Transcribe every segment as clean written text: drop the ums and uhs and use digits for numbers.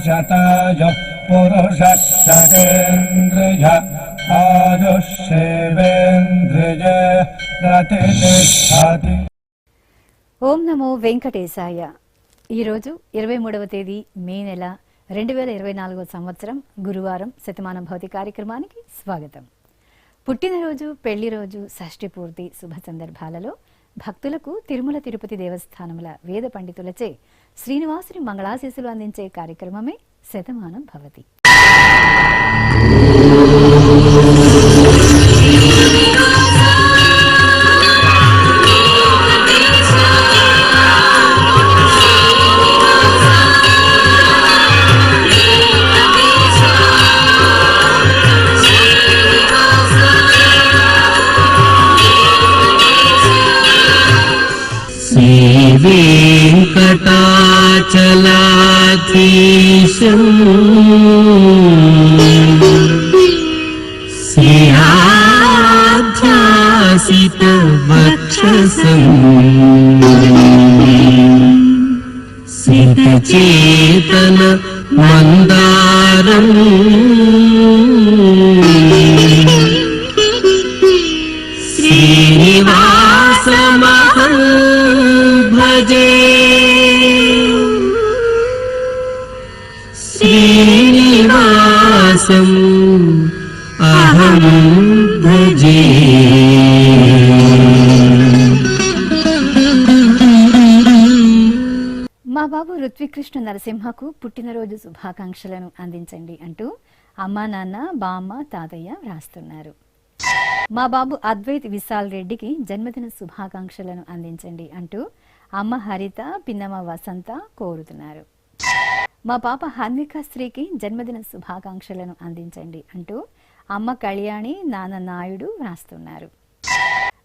శతాయ పురుష శతేంద్రియ ఆయుష్యేవేంద్రియ ప్రతిష్టతి. ఓం నమో వెంకటేశాయ. ఈరోజు 23వ తేదీ మే నెల 2024 సంవత్సరం గురువారం శతమానం భవతి కార్యక్రమానికి స్వాగతం. పుట్టినరోజు, పెళ్లి రోజు, షష్ఠి పూర్తి శుభ సందర్భాలలో భక్తులకు తిరుమల తిరుపతి దేవస్థానముల వేద పండితులచే శ్రీనివాసుని మంగళాశీస్సులు అందించే కార్యక్రమమే శతమానం భవతి. వెంకటాచలాధీశం శ్రీయాధ్యాసిత వక్షసం సితచేతన మందారం శ్రీనివాసమహం భజే. శ్రీనివాసం అహం భజే. మా బాబు ఋత్వికృష్ణ నరసింహకు పుట్టినరోజు శుభాకాంక్షలను అందించండి అంటూ అమ్మా, నాన్న, బామ్మ, తాతయ్య వ్రాస్తున్నారు. మా బాబు అద్వైత్ విశాల్ రెడ్డికి జన్మదిన శుభాకాంక్షలను అందించండి అంటూ అమ్మ హరిత, పిన్నమ్మ వసంత కోరుతున్నారు. మా పాప హన్విక శ్రీకి జన్మదిన శుభాకాంక్షలను అందించండి అంటూ అమ్మ కళ్యాణి, నాన్న నాయుడు వ్రాస్తున్నారు.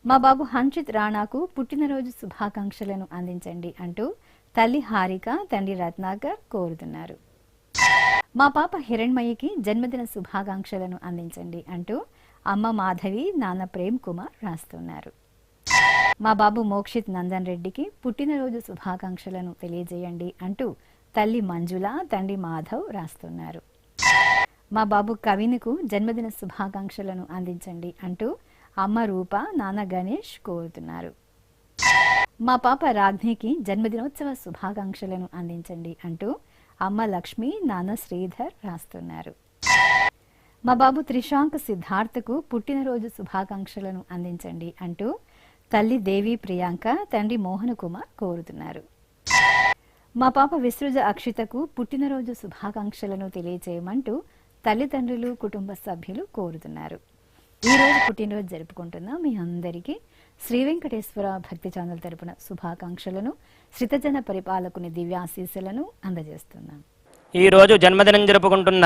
మా బాబు హన్షిత్ రాణాకు పుట్టినరోజు శుభాకాంక్షలను అందించండి అంటూ తల్లి హారిక, తండ్రి రత్నాకర్ కోరుతున్నారు. మా పాప హిరణ్మయికి జన్మదిన శుభాకాంక్షలను అందించండి అంటూ అమ్మ మాధవి, నాన్న ప్రేమ్ కుమార్ రాస్తున్నారు. మా బాబు మోక్షిత్ నందన్ రెడ్డికి పుట్టినరోజు శుభాకాంక్షలను తెలియజేయండి అంటూ తల్లి మంజుల, తండ్రి మాధవ్ రాస్తున్నారు. మా బాబు కవిన్కు జన్మదిన శుభాకాంక్షలను అందించండి అంటూ అమ్మ రూప, నాన్న గణేష్ కోరుతున్నారు. మా పాప రాజ్ఞికి జన్మదినోత్సవ శుభాకాంక్షలను అందించండి అంటూ అమ్మ లక్ష్మి, నాన్న శ్రీధర్ రాస్తున్నారు. మా బాబు త్రిశాంక్ సిద్ధార్థకు పుట్టినరోజు శుభాకాంక్షలను అందించండి అంటూ తల్లి దేవి ప్రియాంక, తండ్రి మోహన కుమార్ కోరుతున్నారు. మా పాప విసృజ అక్షితకు పుట్టినరోజు శుభాకాంక్షలను తెలియజేయమంటూ తల్లిదండ్రులు, కుటుంబ సభ్యులు కోరుతున్నారు. ఈరోజు పుట్టినరోజు జరుపుకుంటున్న మీ అందరికీ శ్రీ వెంకటేశ్వర భక్తి ఛానల్ తరపున శుభాకాంక్షలను, శ్రితజన పరిపాలకుని దివ్యాశీస్సులను అందజేస్తున్నాం. ఈరోజు జన్మదినం జరుపుకుంటున్న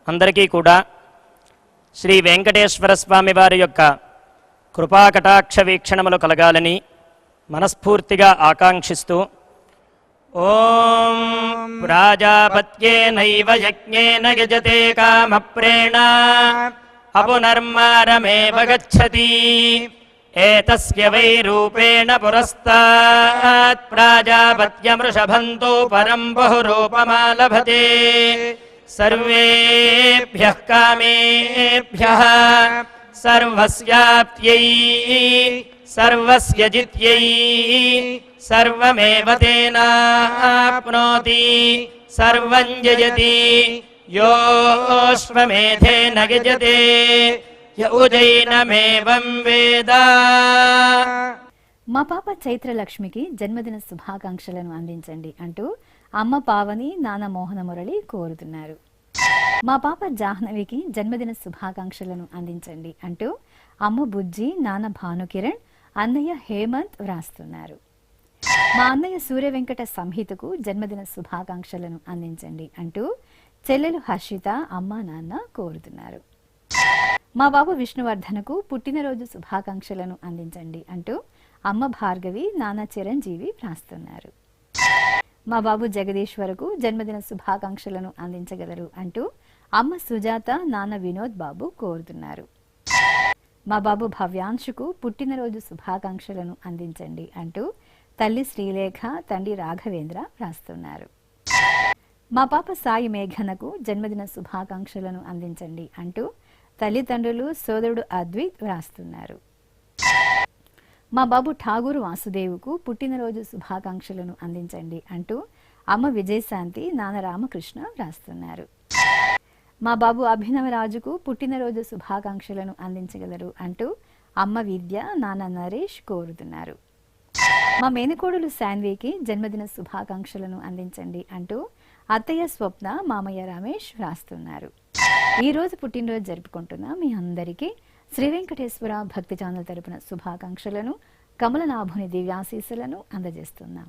అందరికీ కూడా శ్రీ వెంకటేశ్వర స్వామి వారి యొక్క కృపాకటాక్ష వీక్షణములు కలగాలని మనస్ఫూర్తిగా ఆకాంక్షిస్తూ ఓం ప్రాజాపత్యేనైవ యజ్ఞేన యజతే కామప్రేణ అపునర్మారమేవ గచ్చతి ఏతస్య వై రూపేణ పురస్తాత్ ప్రాజాపత్యమృషభంతో పరం బహురూపమాలభతే సర్వేభ్యః కామేభ్యః సర్వస్యాప్త్యై సర్వస్య జిత్యై సర్వమేవ తేనాప్నోతి సర్వం జయతి యోష్వమేధేన గజతే యౌజైనమేవం వేద. మా పాప చైత్రలక్ష్మికి జన్మదిన శుభాకాంక్షలను అందించండి అంటూ అమ్మ పావని, నాన్న మోహన మురళి కోరుతున్నారు. మా పాప జాహ్నవికి జన్మదిన శుభాకాంక్షలను అందించండి అంటూ అమ్మ బుజ్జి, నాన్న భానుకిరణ్, అన్నయ్య హేమంత్ వ్రాస్తున్నారు. మా అన్నయ్య సూర్య వెంకట సంహితకు జన్మదిన శుభాకాంక్షలను అందించండి అంటూ చెల్లెలు హర్షిత, అమ్మ, నాన్న కోరుతున్నారు. మా బాబు విష్ణువర్ధనకు పుట్టినరోజు శుభాకాంక్షలను అందించండి అంటూ అమ్మ భార్గవి, నాన్న చిరంజీవి వ్రాస్తున్నారు. మా బాబు జగదీశ్వరకు జన్మదిన శుభాకాంక్షలను అందించగలరు అంటూ అమ్మ సుజాత, నాన్న వినోద్ బాబు కోరుతున్నారు. మా బాబు భవ్యాంశుకు పుట్టినరోజు శుభాకాంక్షలను అందించండి అంటూ తల్లి శ్రీలేఖ, తండ్రి రాఘవేంద్ర రాస్తున్నారు. మా పాప సాయి మేఘనకు జన్మదిన శుభాకాంక్షలను అందించండి అంటూ తల్లిదండ్రులు సోదరుడు అద్వైత్ వ్రాస్తున్నారు. మా బాబు ఠాగూర్ వాసుదేవుకు పుట్టినరోజు శుభాకాంక్షలను అందించండి అంటూ అమ్మ విజయశాంతి నాన్న రామకృష్ణ వ్రాస్తున్నారు. మా బాబు అభినవరాజుకు పుట్టినరోజు శుభాకాంక్షలను అందించగలరు అంటూ అమ్మ విద్య నాన్న నరేష్ కోరుతున్నారు. మా మేనకోడలు శాన్వికి జన్మదిన శుభాకాంక్షలను అందించండి అంటూ అత్తయ్య స్వప్న మామయ్య రమేష్ వ్రాస్తున్నారు. ఈరోజు పుట్టినరోజు జరుపుకుంటున్న మీ అందరికీ శ్రీ వెంకటేశ్వర భక్తి ఛానల్ తరపున శుభాకాంక్షలను కమలనాభుని దివ్యాశీస్సులను అందజేస్తున్నాం.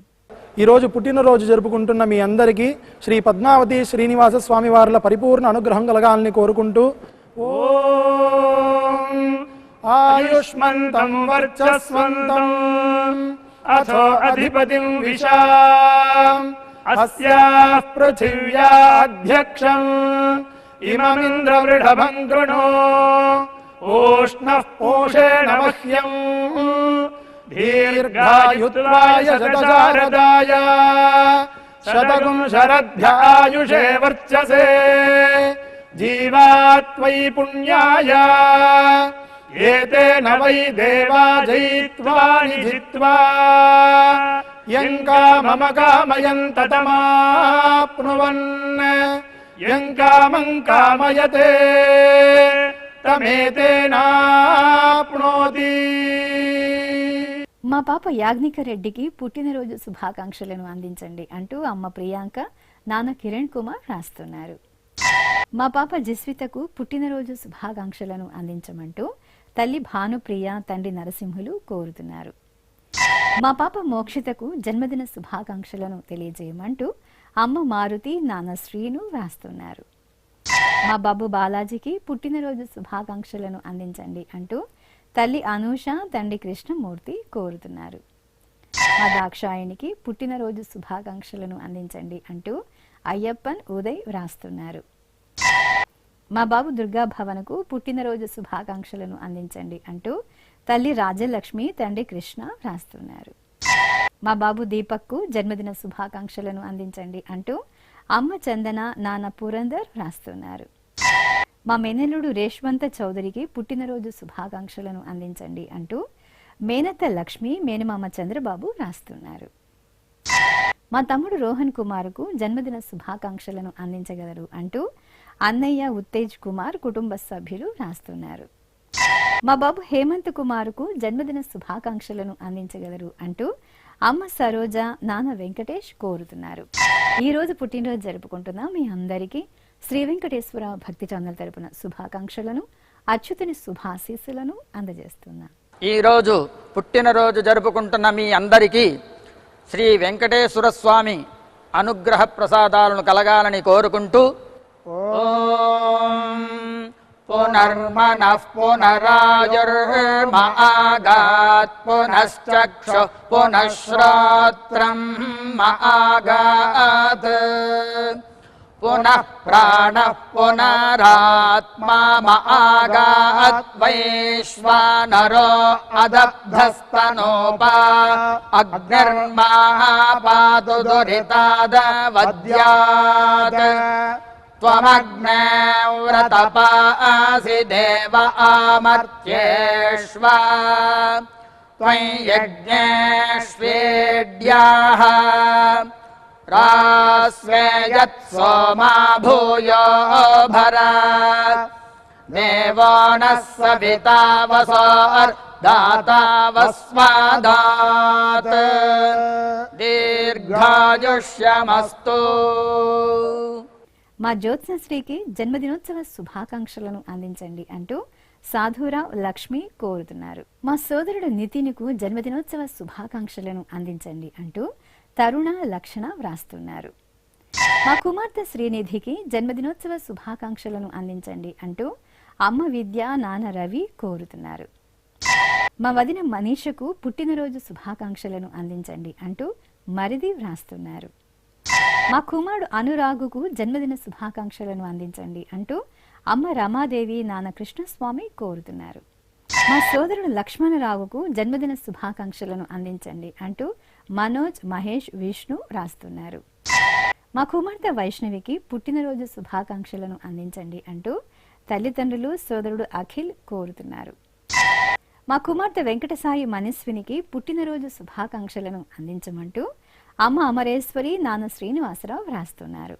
ఈరోజు పుట్టినరోజు జరుపుకుంటున్న మీ అందరికీ శ్రీ పద్మావతి శ్రీనివాస స్వామి వార్ల పరిపూర్ణ అనుగ్రహం కలగాలని కోరుకుంటూ ఓం ఆయుష్మంతం వర్చస్వంతం అథో అధిపతిం విశాం అస్యాః పృథివ్యాధ్యక్షం ఇమమింద్రవృఢభం కృణో ఓష్ణః పోషేణ మహ్యం దీర్ఘాయుత్వాయ శతశారదాయ శతగుం శరద్భ్యాయుషే వర్చసే జీవాత్వై పుణ్యాయ ఏతేన వై దేవా జయిత్వా నిజిత్వా యం కామమ కామయం తతమాప్నువన్ యం కామం కామయతే తమేతేనాప్నోతి. మా పాప యాజ్ఞిక రెడ్డికి పుట్టినరోజు శుభాకాంక్షలను అందించండి అంటూ అమ్మ ప్రియాంక నాన్న కిరణ్ కుమార్ రాస్తున్నారు. మా పాప జస్వితకు పుట్టినరోజు శుభాకాంక్షలను అందించమంటూ తల్లి భానుప్రియ తండ్రి నరసింహులు కోరుతున్నారు. మా పాప మోక్షితకు జన్మదిన శుభాకాంక్షలను తెలియజేయమంటూ అమ్మ మారుతి నాన్న శ్రీను వ్రాస్తున్నారు. మా బాబు బాలాజీకి పుట్టినరోజు శుభాకాంక్షలను అందించండి అంటూ తల్లి అనూష తండ్రి కృష్ణమూర్తి కోరుతున్నారు. మా దాక్షాయణికి పుట్టినరోజు శుభాకాంక్షలను అందించండి అంటూ అయ్యప్పన్ ఉదయ్ వ్రాస్తున్నారు. మా బాబు దుర్గా భవనకు పుట్టినరోజు శుభాకాంక్షలను అందించండి అంటూ తల్లి రాజలక్ష్మి తండ్రి కృష్ణ వ్రాస్తున్నారు. మా బాబు దీపక్కు జన్మదిన శుభాకాంక్షలను అందించండి అంటూ అమ్మ చందన నాన్న పురందర్ వ్రాస్తున్నారు. మా మేనల్లుడు రేష్మంత చౌదరికి పుట్టినరోజు శుభాకాంక్షలను అందించండి అంటూ మేనత్త లక్ష్మి మేనమామ చంద్రబాబు రాస్తున్నారు. మా తమ్ముడు రోహన్ కుమార్కు జన్మదిన శుభాకాంక్షలను అందించగలరు అంటూ అన్నయ్య ఉత్తేజ్ కుమార్ కుటుంబ సభ్యులు రాస్తున్నారు. మా బాబు హేమంత్ కుమార్కు జన్మదిన శుభాకాంక్షలను అందించగలరు అంటూ అమ్మ సరోజ నాన్న వెంకటేష్ కోరుతున్నారు. ఈ రోజు పుట్టినరోజు జరుపుకుంటున్న మీ అందరికీ శ్రీ వెంకటేశ్వర భక్తి ఛానల్ తరపున శుభాకాంక్షలను అచ్యుతుని శుభాశీస్సులను అందజేస్తున్నా. ఈ రోజు పుట్టినరోజు జరుపుకుంటున్న మీ అందరికీ శ్రీ వెంకటేశ్వర స్వామి అనుగ్రహ ప్రసాదాలను కలగాలని కోరుకుంటూ ఓం పునర్మనః పునరాయుర్మ ఆగాత్ పునశ్చక్షు పునఃశ్రోత్రం ఆగాత్ పునః ప్రాణః పునరాత్మా ఆగాత్ వైశ్వానరో అదబ్ధస్తనోపా అగ్నిర్మాపాతు దురితాదవద్యాత్ త్వమగ్నే వ్రతపాసి దేవ ఆమర్త్యేష్వ త్వం యజ్ఞేష్వేడ్యాః రాస్వేయత్ సోమా భూయో భర దేవో నః సవితా వసోర్దాతా వస్వాదాత్ దీర్ఘాయుష్యమస్తు. మా జ్యోత్స్నశ్రీకి జన్మదినోత్సవ శుభాకాంక్షలను అందించండి అంటూ సాధురావు లక్ష్మి కోరుతున్నారు. మా సోదరుడు నితిన్కు జన్మదినోత్సవ శుభాకాంక్షలను అందించండి అంటూ తరుణ లక్షణ వ్రాస్తున్నారు. మా కుమార్తె శ్రీనిధికి జన్మదినోత్సవ శుభాకాంక్షలను అందించండి అంటూ అమ్మ విద్య నాన్న రవి కోరుతున్నారు. మా వదిన మనీషకు పుట్టినరోజు శుభాకాంక్షలను అందించండి అంటూ మరిది వ్రాస్తున్నారు. మా కుమారుడు అనురాగుకు జన్మదిన శుభాకాంక్షలను అందించండి అంటూ అమ్మ రమాదేవి నాన్న కృష్ణస్వామి కోరుతున్నారు. మా సోదరుడు లక్ష్మణరావుకు జన్మదిన శుభాకాంక్షలను అందించండి అంటూ మనోజ్ మహేష్ విష్ణు రాస్తున్నారు. మా కుమార్తె వైష్ణవికి పుట్టినరోజు శుభాకాంక్షలను అందించండి అంటూ తల్లిదండ్రులు సోదరుడు అఖిల్ కోరుతున్నారు. మా కుమార్తె వెంకటసాయి మనస్వినికి పుట్టినరోజు శుభాకాంక్షలను అందించమంటూ అమ్మ అమరేశ్వరి నాన్న శ్రీనివాసరావు వ్రాస్తున్నారు.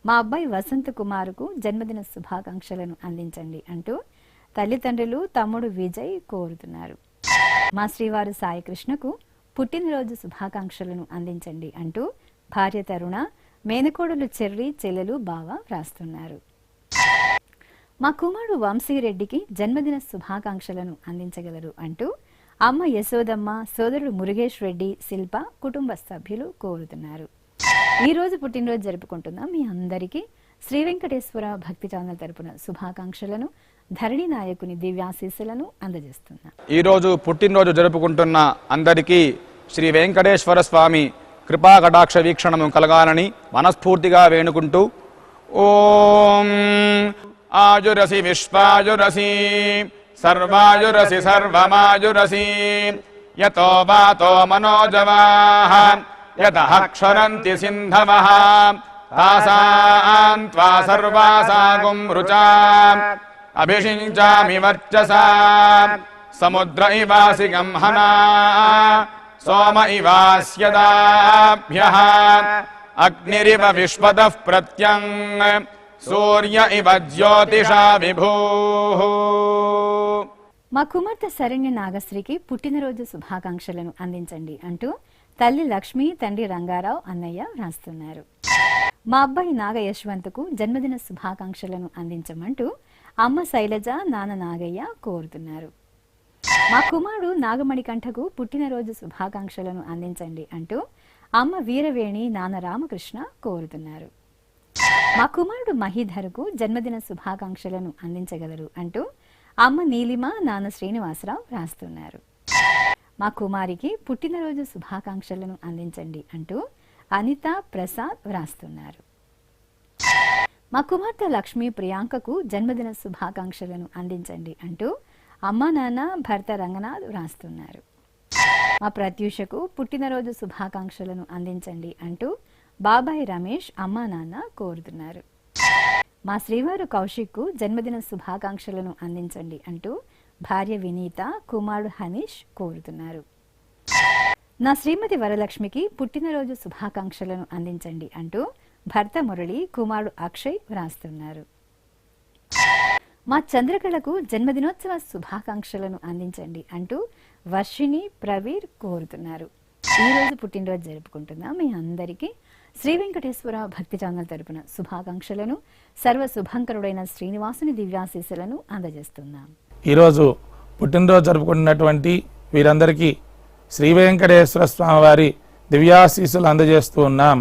మా అబ్బాయి వసంత్ కుమారుకు జన్మదిన శుభాకాంక్షలను అందించండి అంటూ తల్లిదండ్రులు తమ్ముడు విజయ్ కోరుతున్నారు. మా శ్రీవారు సాయికృష్ణకు పుట్టినరోజు శుభాకాంక్షలను అందించండి అంటూ భార్య తరుణ, మేనకోడలు చెర్రి, చెల్లెలు బావ వ్రాస్తున్నారు. మా కుమారుడు వంశీరెడ్డికి జన్మదిన శుభాకాంక్షలను అందించగలరు అంటూ అమ్మ యశోదమ్మ, సోదరుడు మురుగేష్ రెడ్డి, శిల్ప కుటుంబ సభ్యులు కోరుతున్నారు. ఈ రోజు పుట్టినరోజు జరుపుకుంటున్న మీ అందరికీ శ్రీ వెంకటేశ్వర భక్తి ఛానల్ తరపున శుభాకాంక్షలను, ధరణి నాయకుని దివ్యాశీస్సులను అందజేస్తున్నా. ఈ రోజు పుట్టినరోజు జరుపుకుంటున్న అందరికీ శ్రీ వెంకటేశ్వర స్వామి కృపా కటాక్ష వీక్షణము కలగాలని మనస్ఫూర్తిగా వేణుకుంటూ ఓం ఆయురసి విశ్వాయురసి సర్వాయురసి సర్వమాయురసి యతో వాతో మనోజవాః యతః క్షరంతి సింధవః తాసాం త్వా సర్వాసాగుం రుచాం అభిషించామి వర్చసా సముద్ర ఇవాసి గంహనా సోమ ఇవాస్యదాభ్యః అగ్నిరివ విశ్వతః ప్రత్యం సూర్య ఇవ జ్యోతిషా విభూః. మా కుమార్తె శరణ్య నాగశ్రీకి పుట్టినరోజు శుభాకాంక్షలను అందించండి అంటూ తల్లి లక్ష్మి, తండ్రి రంగారావు, అన్నయ్య రాస్తున్నారు. మా అబ్బాయి నాగ యశ్వంత్కు జన్మదిన శుభాకాంక్షలను అందించమంటూ అమ్మ శైలజ, నాన్న నాగయ్య కోరుతున్నారు. మా కుమారుడు నాగమణికంఠకు పుట్టినరోజు శుభాకాంక్షలను అందించండి అంటూ అమ్మ వీరవేణి, నాన్న రామకృష్ణ కోరుతున్నారు. మా కుమారుడు మహీధర్కు జన్మదిన శుభాకాంక్షలను అందించగలరు అంటూ అమ్మ నీలిమ, నాన్న శ్రీనివాసరావు రాస్తున్నారు. మా కుమారికి పుట్టినరోజు శుభాకాంక్షలను అందించండి అంటూ అనిత, ప్రసాద్ వ్రాస్తున్నారు. మా కుమార్తె లక్ష్మి ప్రియాంకకు జన్మదిన శుభాకాంక్షలను అందించండి అంటూ అమ్మా నాన్న, భర్త రంగనాథ్ వ్రాస్తున్నారు. మా ప్రత్యూషకు పుట్టినరోజు శుభాకాంక్షలను అందించండి అంటూ బాబాయ్ రమేష్, అమ్మా నాన్న కోరుతున్నారు. మా శ్రీవారు కౌశిక్కు జన్మదిన శుభాకాంక్షలను అందించండి అంటూ భార్య వినీత, కుమారుడు హనీష్ కోరుతున్నారు. నా శ్రీమతి వరలక్ష్మికి పుట్టినరోజు శుభాకాంక్షలను అందించండి అంటూ భర్త మురళి, కుమారుడు అక్షయ్ వ్రాస్తున్నారు. మా చంద్రకళకు జన్మదినోత్సవ శుభాకాంక్షలను అందించండి అంటూ వర్షిణి, ప్రవీర్ కోరుతున్నారు. ఈ రోజు పుట్టినరోజు జరుపుకుంటున్న మీ అందరికీ శ్రీ వెంకటేశ్వర భక్తి ఛానల్ తరపున శుభాకాంక్షలను, సర్వ శుభంకరుడైన శ్రీనివాసుని దివ్యాశీస్సులను అందజేస్తున్నాం. ఈరోజు పుట్టినరోజు జరుపుకుంటున్నటువంటి వీరందరికీ శ్రీ వెంకటేశ్వర స్వామి వారి దివ్యాశీస్సులు అందజేస్తూ ఉన్నాం.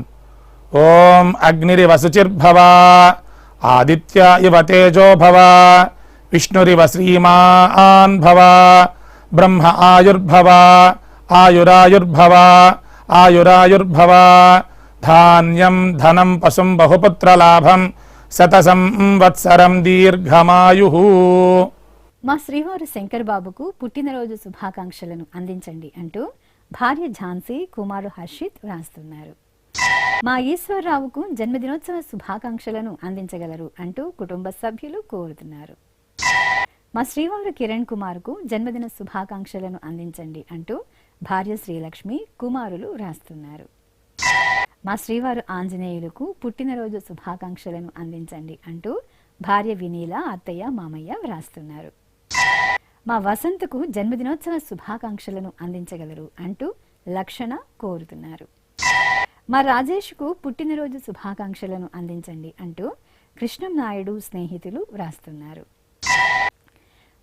ఓం అగ్నిరి వసుచిర్భవ, ఆదిత్య ఇవ తేజో భవ, విష్ణురివ శ్రీమాన్ భవ, బ్రహ్మ ఆయుర్భవ, ఆయురాయుర్భవ, ఆయురాయుర్భవ, ధాన్యం ధనం పశుం బహుపుత్రలాభం, శతసం వత్సరం దీర్ఘమాయుః. మా శ్రీవారు శంకర్ బాబుకు పుట్టినరోజు శుభాకాంక్షలను అందించండి అంటూ భార్య ఝాన్సీ, కుమారుడు హర్షిత్ వ్రాస్తున్నారు. మా ఈశ్వరరావుకు జన్మదినోత్సవ శుభాకాంక్షలను అందించగలరు అంటూ కుటుంబ సభ్యులు కోరుతున్నారు. మా శ్రీవారు కిరణ్ కుమార్కు జన్మదిన శుభాకాంక్షలను అందించండి అంటూ భార్య శ్రీలక్ష్మి, కుమారులు వ్రాస్తున్నారు. మా శ్రీవారు ఆంజనేయులకు పుట్టినరోజు శుభాకాంక్షలను అందించండి అంటూ భార్య వినీల, అత్తయ్య, మామయ్య వ్రాస్తున్నారు. మా వసంతకు జన్మదినోత్సవ శుభాకాంక్షలను అందించగలరు అంటూ లక్షణ కోరుతున్నారు. మా రాజేష్కు పుట్టినరోజు శుభాకాంక్షలను అందించండి అంటూ కృష్ణం నాయుడు, స్నేహితులు వ్రాస్తున్నారు.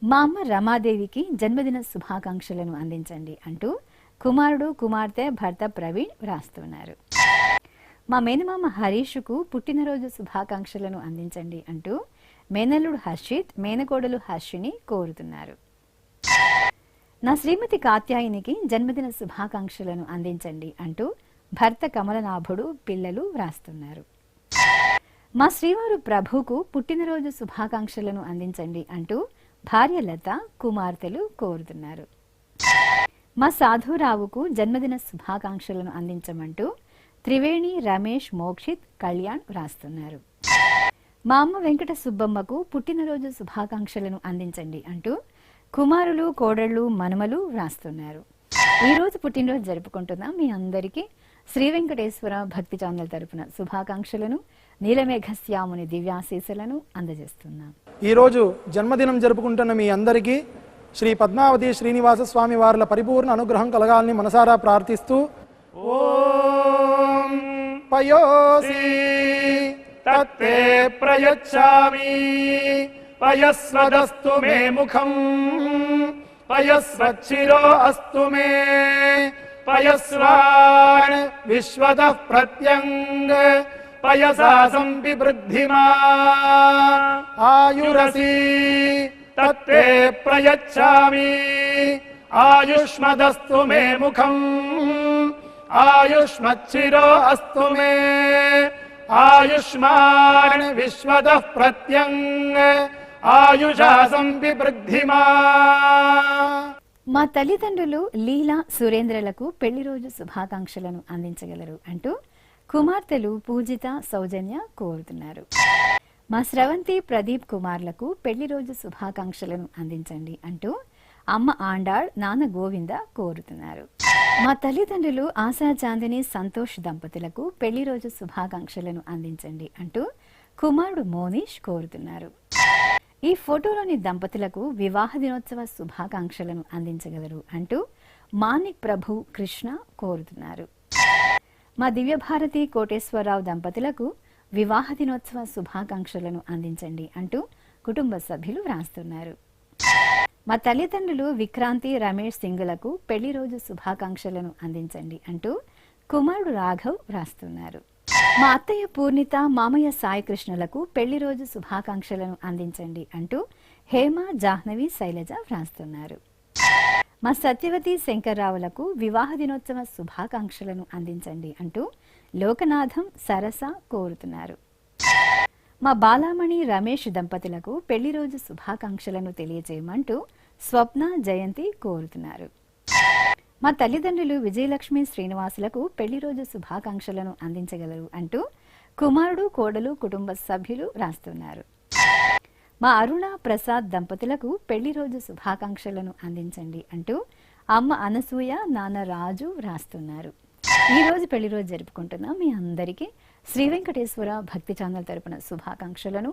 మా అమ్మ రమాదేవికి జన్మదిన శుభాకాంక్షలను అందించండి అంటూ కుమారుడు, కుమార్తె, భర్త ప్రవీణ్ వ్రాస్తున్నారు. మా మేనమామ హరీషుకు పుట్టినరోజు శుభాకాంక్షలను అందించండి అంటూ మేనల్లుడు హర్షిత్, మేనకోడలు హర్షిని కోరుతున్నారు. నా శ్రీమతి కాత్యాయినికి జన్మదిన శుభాకాంక్షలను అందించండి అంటూ భర్త కమలనాభుడు, పిల్లలు వ్రాస్తున్నారు. మా శ్రీవారు ప్రభుకు పుట్టినరోజు శుభాకాంక్షలను అందించండి అంటూ భార్య లత, కుమార్తెలు కోరుతున్నారు. మా సాధురావుకు జన్మదిన శుభాకాంక్షలను అందించమంటూ త్రివేణి, రమేష్, మోక్షిత్, కళ్యాణ్ వ్రాస్తున్నారు. మా అమ్మ వెంకట సుబ్బమ్మకు పుట్టినరోజు శుభాకాంక్షలను అందించండి అంటూ కుమారులు, కోడళ్ళు, మనుమలు వ్రాస్తున్నారు. ఈరోజు పుట్టినరోజు జరుపుకుంటున్న మీ అందరికీ శ్రీ వెంకటేశ్వర భక్తి ఛానల్ తరపున శుభాకాంక్షలను, నీలమేఘశ్యాముని దివ్యాశీస్సులను అందజేస్తున్నాం. ఈరోజు జన్మదినం జరుపుకుంటున్న మీ అందరికీ శ్రీ పద్మావతి శ్రీనివాస స్వామి వార్ల పరిపూర్ణ అనుగ్రహం కలగాలని మనసారా ప్రార్థిస్తూ ఓం పయోసి తత్తే ప్రయచ్చామి పయస్వదస్తు మే ముఖం పయస్వచ్చిరో అస్తు మే పయస్వాన్ విశ్వతః ప్రత్యంగ పయసా సంవివృద్ధిమా ఆయురసి తత్తే ప్రయచ్చామి ఆయుష్మదస్తు మే ముఖం ఆయుష్మచ్చిరో అస్తు మే ఆయుష్మాన్ విశ్వతః ప్రత్యంగ ఆయుషా సంవివృద్ధిమా. మా తల్లిదండ్రులు లీలా, సురేంద్రలకు పెళ్లి రోజు శుభాకాంక్షలను అందించగలరు అంటూ కుమార్తెలు పూజిత, సౌజన్య కోరుతున్నారు. మా స్రవంతి, ప్రదీప్ కుమార్లకు పెళ్లి రోజు శుభాకాంక్షలను అందించండి అంటూ అమ్మ ఆండాళ్, నాన్న గోవింద కోరుతున్నారు. మా తల్లిదండ్రులు ఆశా చాందిని, సంతోష్ దంపతులకు పెళ్లి రోజు శుభాకాంక్షలను అందించండి అంటూ కుమారుడు మోనీష్ కోరుతున్నారు. ఈ ఫోటోలోని దంపతులకు వివాహ దినోత్సవ శుభాకాంక్షలను అందించగలరు అంటూ మానిక్ ప్రభు, కృష్ణ కోరుతున్నారు. మా దివ్యభారతి, కోటేశ్వరరావు దంపతులకు వివాహ దినోత్సవ శుభాకాంక్షలను అందించండి అంటూ కుటుంబ సభ్యులు వ్రాస్తున్నారు. మా తల్లిదండ్రులు విక్రాంతి, రమేష్ సింగులకు పెళ్లి రోజు శుభాకాంక్షలను అందించండి అంటూ కుమారుడు రాఘవ్ వ్రాస్తున్నారు. మా అత్తయ్య పూర్ణిత, మామయ్య సాయికృష్ణులకు పెళ్లి రోజు శుభాకాంక్షలను అందించండి అంటూ హేమ, జాహ్నవి, శైలజ వ్రాస్తున్నారు. మా సత్యవతి, శంకర్రావులకు వివాహ దినోత్సవ శుభాకాంక్షలను అందించండి అంటూ లోకనాథం, సరస కోరుతున్నారు. మా బాలామణి, రమేష్ దంపతులకు పెళ్లి రోజు శుభాకాంక్షలను తెలియజేయమంటూ స్వప్న, జయంతి కోరుతున్నారు. మా తల్లిదండ్రులు విజయలక్ష్మి, శ్రీనివాసులకు పెళ్లి రోజు శుభాకాంక్షలను అందించగలరు అంటూ కుమారుడు, కోడలు, కుటుంబ సభ్యులు రాస్తున్నారు. మా అరుణ, ప్రసాద్ దంపతులకు పెళ్లి రోజు శుభాకాంక్షలను అందించండి అంటూ అమ్మ అనసూయ, నాన్న రాజు రాస్తున్నారు. ఈ రోజు పెళ్లి రోజు జరుపుకుంటున్న మీ అందరికీ శ్రీ వెంకటేశ్వర భక్తి ఛానల్ తరపున శుభాకాంక్షలను,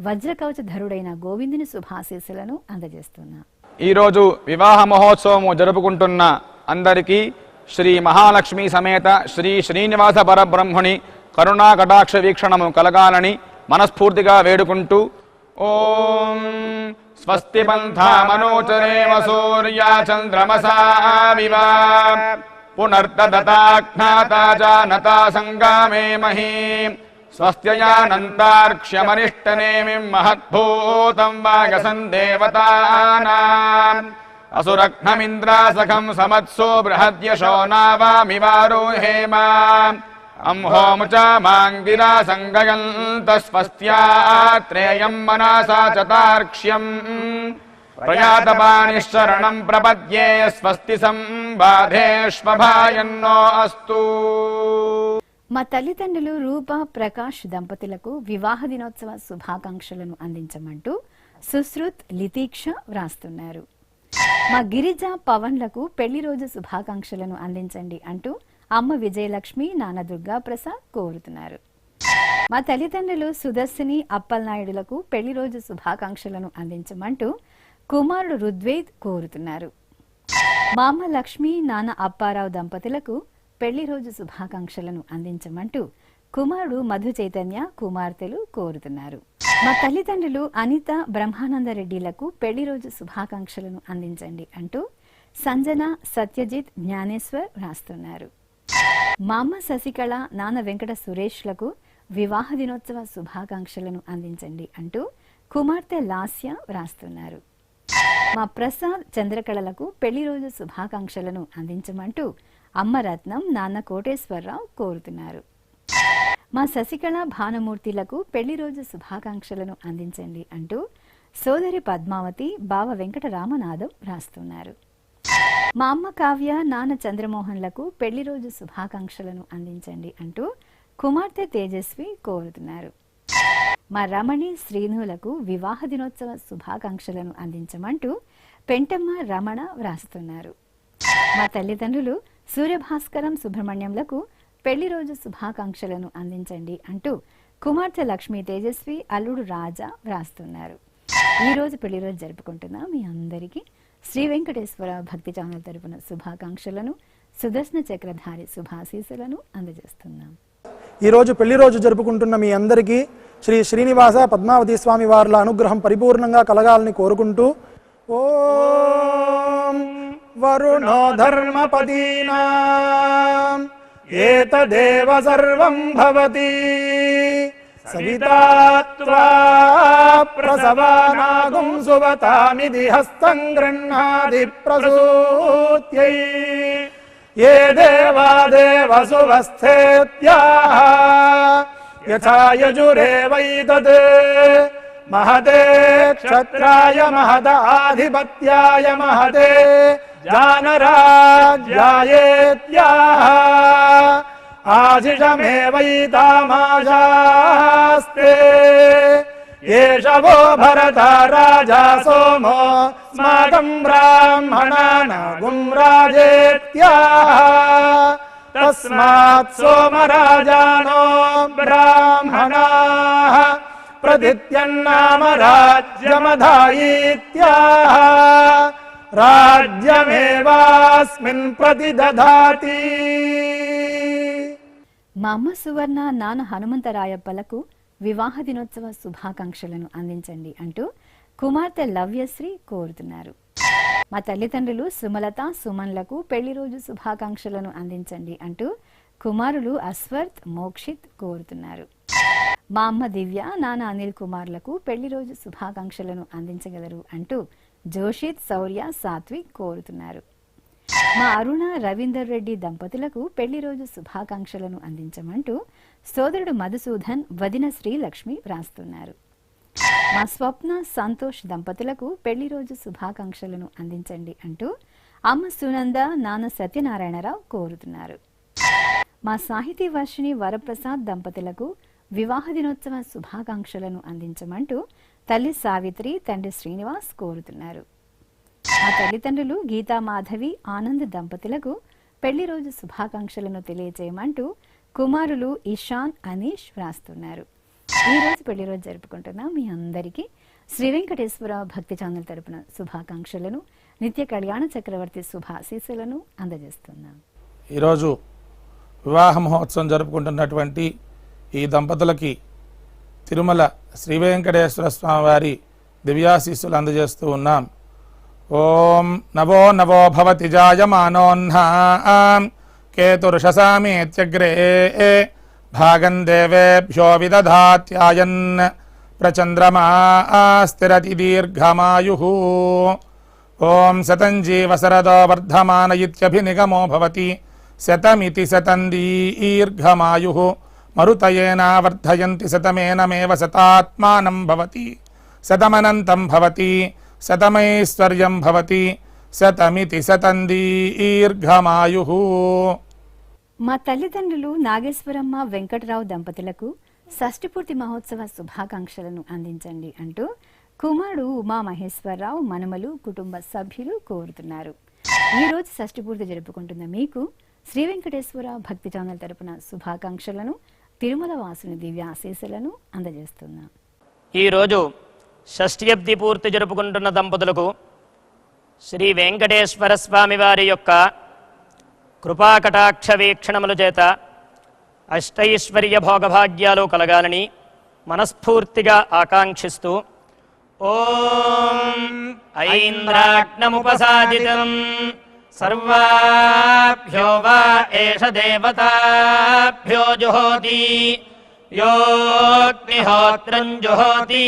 వజ్రకవచ ధరుడైన గోవిందుని శుభాశీస్సులను అందజేస్తున్నా. ఈరోజు వివాహ మహోత్సవము జరుపుకుంటున్న అందరికీ శ్రీ మహాలక్ష్మి సమేత శ్రీ శ్రీనివాస పరబ్రహ్మణి కరుణా కటాక్ష వీక్షణము కలగాలని మనస్ఫూర్తిగా వేడుకుంటూ ఓం స్వస్తి పంథా మనోచరేమ సూర్యా చంద్రమసా వివా పునర్దదాజ్ఞాతా జానతా సంగామే మహీ స్వస్త్యయానంతార్క్ష్యమనిష్టనేమిం మహద్భూతం వాగసం దేవతానాం అసురఘ్నమింద్రాసఖం సమత్సో బృహద్యశో నావామివారోహేమ అంహోముచా మాంగిరా సంగయంత స్వస్త్యాత్రేయం మనసా చతార్క్ష్యం ప్రయాతపానిశరణం ప్రపద్యే స్వస్తి సంబాధేష్వభాయన్నో అస్తు. మా తల్లిదండ్రులు రూప, ప్రకాష్ దంపతులకు వివాహ దినోత్సవ శుభాకాంక్షలను అందించమంటూ సుశ్రుత్, లితీక్ష వ్రాస్తున్నారు. మా గిరిజ, పవన్లకు పెళ్లి రోజు శుభాకాంక్షలను అందించండి అంటూ అమ్మ విజయలక్ష్మి, నాన్న దుర్గా ప్రసాద్ కోరుతున్నారు. మా తల్లిదండ్రులు సుదర్శిని, అప్పలనాయుడులకు పెళ్లి రోజు శుభాకాంక్షలను అందించమంటూ కుమారుడు రుద్వేద్ కోరుతున్నారు. మా అమ్మ లక్ష్మి, నాన్న అప్పారావు దంపతులకు పెళ్లి రోజు శుభాకాంక్షలను అందించమంటూ కుమారుడు మధు చైతన్య, కుమార్తెలు కోరుతున్నారు. మా తల్లిదండ్రులు అనిత, బ్రహ్మానందరెడ్డిలకు పెళ్లి రోజు శుభాకాంక్షలను అందించండి అంటూ సంజన, సత్యజిత్, జ్ఞానేశ్వర్ రాస్తున్నారు. మా అమ్మ శశికళ, నాన్న వెంకట సురేష్లకు వివాహ దినోత్సవ శుభాకాంక్షలను అందించండి అంటూ కుమార్తె లాస్య వ్రాస్తున్నారు. మా ప్రసాద్, చంద్రకళలకు పెళ్లి రోజు శుభాకాంక్షలను అందించమంటూ అమ్మ రత్నం, నాన్న కోటేశ్వరరావు కోరుతున్నారు. మా శశికళ, భానుమూర్తిలకు పెళ్లి రోజు శుభాకాంక్షలను అందించండి అంటూ సోదరి పద్మావతి, బావ వెంకట రామనాథం రాస్తున్నారు. మా అమ్మ కావ్య నాన్న చంద్రమోహన్లకు పెళ్లి రోజు శుభాకాంక్షలను అందించండి అంటూ కుమార్తె తేజస్వి కోరుతున్నారు. మా రమణి శ్రీనులకు వివాహ దినోత్సవ శుభాకాంక్షలను అందించమంటూ పెంటమ్మ రమణ వ్రాస్తున్నారు. మా తల్లిదండ్రులు సూర్యభాస్కరం సుబ్రహ్మణ్యంలకు పెళ్లి రోజు శుభాకాంక్షలను అందించండి అంటూ కుమార్తె లక్ష్మీ తేజస్వి అల్లుడు రాజా వ్రాస్తున్నారు. ఈ రోజు పెళ్లి రోజు జరుపుకుంటున్న మీ అందరికీ శ్రీ వెంకటేశ్వర భక్తి ఛానల్ తరపున శుభాకాంక్షలను సుదర్శన చక్రధారి శుభాశీసులను అందజేస్తున్నాం. ఈరోజు పెళ్లి రోజు జరుపుకుంటున్న మీ అందరికీ శ్రీ శ్రీనివాస పద్మావతి స్వామి వార్ల అనుగ్రహం పరిపూర్ణంగా కలగాలని కోరుకుంటూ ఓం వరుణో ధర్మపదీనాం ఏతదేవ సర్వం భవతి సవితా త్వా ప్రసవానాగుం సువతామిది హస్తం గృహ్ణాది ప్రసూత్యై ఏ దేవాదేవ సువస్థేత్యాః యథా యజురేవైతద్ మహతే క్షత్రాయ మహదాధిపత్యాయ మహతే జానరాజ్యాయేత్యాః ఆశిషమేవైతామాశాస్తే ఏషవో భరత రాజా సోమో స్మాకం బ్రాహ్మణానాగుం రాజేత్యాః తస్మాత్ సోమరాజానో బ్రాహ్మణాః ప్రతిత్యన్నామ రాజ్యమధాయిత్యాః రాజ్యమేవాస్మిన్ ప్రతిదధాతి. మా అమ్మ సువర్ణ నాన్న హనుమంతరాయప్పలకు వివాహ దినోత్సవ శుభాకాంక్షలను అందించండి అంటూ కుమార్తె లవ్యశ్రీ కోరుతున్నారు. మా తల్లిదండ్రులు సుమలత సుమన్లకు పెళ్లి రోజు శుభాకాంక్షలను అందించండి అంటూ కుమారులు అస్వర్త్ మోక్షిత్ కోరుతున్నారు. మా అమ్మ దివ్య నాన్న అనిల్ కుమార్లకు పెళ్లి రోజు శుభాకాంక్షలను అందించగలరు అంటూ జోషిత్ శౌర్య సాత్విక్ కోరుతున్నారు. మా అరుణ రవీందర్ రెడ్డి దంపతులకు పెళ్లి రోజు శుభాకాంక్షలను అందించమంటూ సోదరుడు మధుసూదన్ వదిన శ్రీలక్ష్మి వ్రాస్తున్నారు. మా స్వప్న సంతోష్ దంపతులకు పెళ్లి రోజు శుభాకాంక్షలను అందించండి అంటూ అమ్మ సునంద నాన్న సత్యనారాయణరావు కోరుతున్నారు. మా సాహితీ వర్షిణి వరప్రసాద్ దంపతులకు వివాహ దినోత్సవ శుభాకాంక్షలను అందించమంటూ తల్లి సావిత్రి తండ్రి శ్రీనివాస్ కోరుతున్నారు. మా తల్లిదండ్రులు గీతా మాధవి ఆనంద్ దంపతులకు పెళ్లి రోజు శుభాకాంక్షలను తెలియజేయమంటూ కుమారులు ఇషాన్ అనీష్ వ్రాస్తున్నారు. ఈ రోజు పెళ్లి రోజు జరుపుకుంటున్న మీ అందరికీ శ్రీ వెంకటేశ్వర భక్తి ఛానల్ తరపున శుభాకాంక్షలను నిత్య కళ్యాణ చక్రవర్తి శుభాశీస్సులను అందజేస్తున్నాం. ఈరోజు వివాహ మహోత్సవం జరుపుకుంటున్నటువంటి ఈ దంపతులకి తిరుమల శ్రీ వెంకటేశ్వర స్వామి వారి దివ్యాశీస్సులు అందజేస్తూ ఉన్నాం. ఓం నవో నవో భవతి జాయమానోన్హాం కేతుర్షసామేత్యగ్రే భాగం దేవేభ్యో విదధాత్యాయన్ ప్రచంద్రమా స్థిరతి దీర్ఘమాయుః. ఓం శతం జీవ శరదో వర్ధమాన ఇత్యభినిగమో భవతి శతమితి శతం దీర్ఘమాయుః. మరుతయేన వర్ధయంతి శతమేనమేవ శతాత్మానం భవతి శతమనంతం భవతి శతమైశ్వర్యం భవతి శతమితి శతం దీర్ఘమాయుః. మా తల్లిదండ్రులు నాగేశ్వరమ్మ వెంకటరావు దంపతులకు షష్ఠిపూర్తి మహోత్సవ శుభాకాంక్షలను అందించండి అంటూ కుమారుడు ఉమా మహేశ్వరరావు మనుమలు కుటుంబ సభ్యులు కోరుతున్నారు. ఈ రోజు షష్ఠిపూర్తి జరుపుకుంటున్న మీకు శ్రీ వెంకటేశ్వర భక్తి ఛానల్ తరపున శుభాకాంక్షలను తిరుమల వాసుని దివ్య ఆశీస్సులను అందజేస్తున్నాం. ఈరోజు షష్ఠ్యబ్ది పూర్తి జరుపుకుంటున్న దంపతులకు శ్రీ వెంకటేశ్వర స్వామి వారి యొక్క కృపాకటాక్ష వీక్షణముల చేత అష్టైశ్వర్య భోగభాగ్యాలు కలగాలని మనస్ఫూర్తిగా ఆకాంక్షిస్తూ ఓం ఐంద్రాగ్నముపసాదితం సర్వాభ్యో వా ఏష దేవతాభ్యో జుహోతి యోగ్నిహోత్రం జుహోతి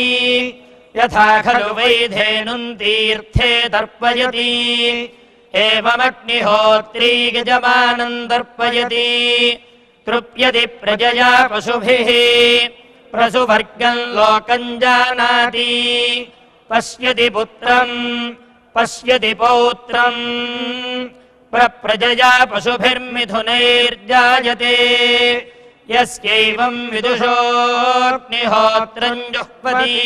యథా ఖలు వైధేనుం తీర్థే తర్పయతి ఏవమగ్నిహోత్రీ యజమానం తర్పయతి తృప్యతి ప్రజయా పశుభిః ప్రసువర్గం లోకం జానాతి పశ్యతి పుత్రం పశ్యతి పౌత్రం ప్రజయా పశుభిర్మిథునైర్జాయతే యస్యైవం విదుషోऽగ్నిహోత్రం జుహ్వతి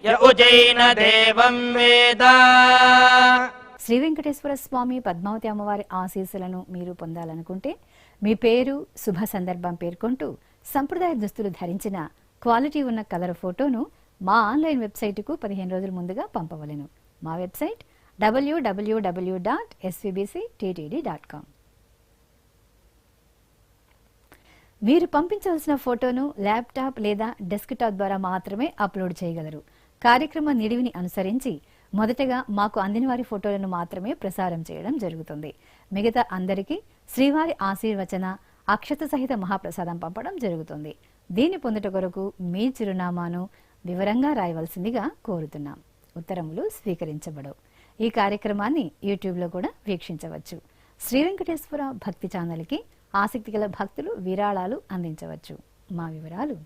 య ఉజైన దేవం వేద. శ్రీ వెంకటేశ్వర స్వామి పద్మావతి అమ్మవారి ఆశీస్సులను మీరు పొందాలనుకుంటే మీ పేరు శుభ సందర్భం పేర్కొంటూ సంప్రదాయ దుస్తులు ధరించిన క్వాలిటీ ఉన్న కలర్ ఫోటోను మా ఆన్లైన్ వెబ్సైటుకు 15 రోజుల ముందుగా పంపవలెను. మా వెబ్సైట్ www.svbcttd.com. మీరు పంపించవలసిన ఫోటోను ల్యాప్టాప్ లేదా డెస్క్టాప్ ద్వారా మాత్రమే అప్లోడ్ చేయగలరు. కార్యక్రమ నిడివిని అనుసరించి మొదటగా మాకు అందిన వారి ఫోటోలను మాత్రమే ప్రసారం చేయడం జరుగుతుంది. మిగతా అందరికీ శ్రీవారి ఆశీర్వచన అక్షత సహిత మహాప్రసాదం పంపడం జరుగుతుంది. దీన్ని పొందుట కొరకు మీ చిరునామాను వివరంగా రాయవలసిందిగా కోరుతున్నాం. ఉత్తరములు స్వీకరించబడవు. ఈ కార్యక్రమాన్ని యూట్యూబ్లో కూడా వీక్షించవచ్చు. శ్రీ వెంకటేశ్వర భక్తి ఛానల్కి ఆసక్తి గల భక్తులు విరాళాలు అందించవచ్చు. మా వివరాలు: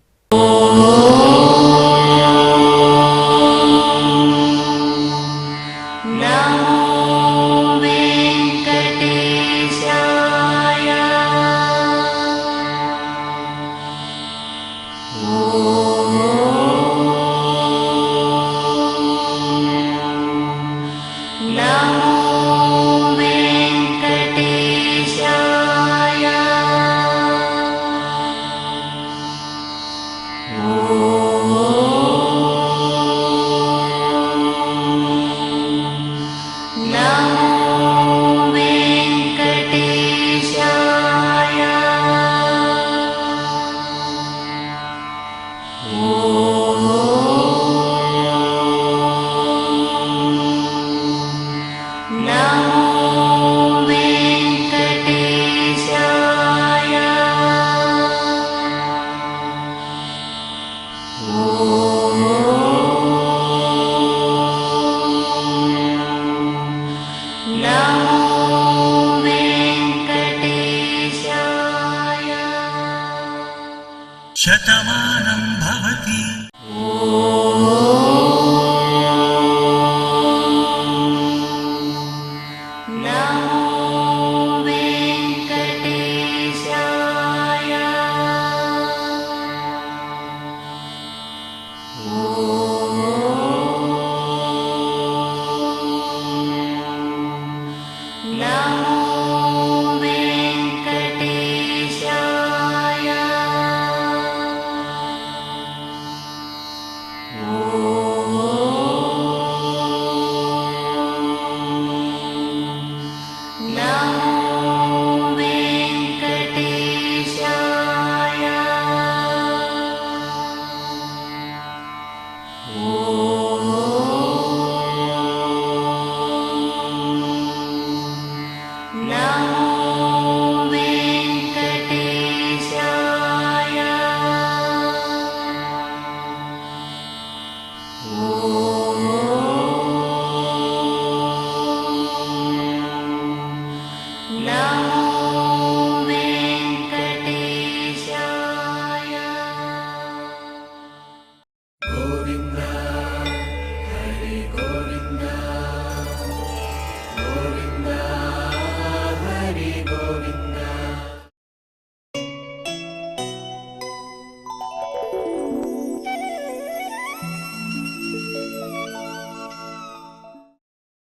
శతమా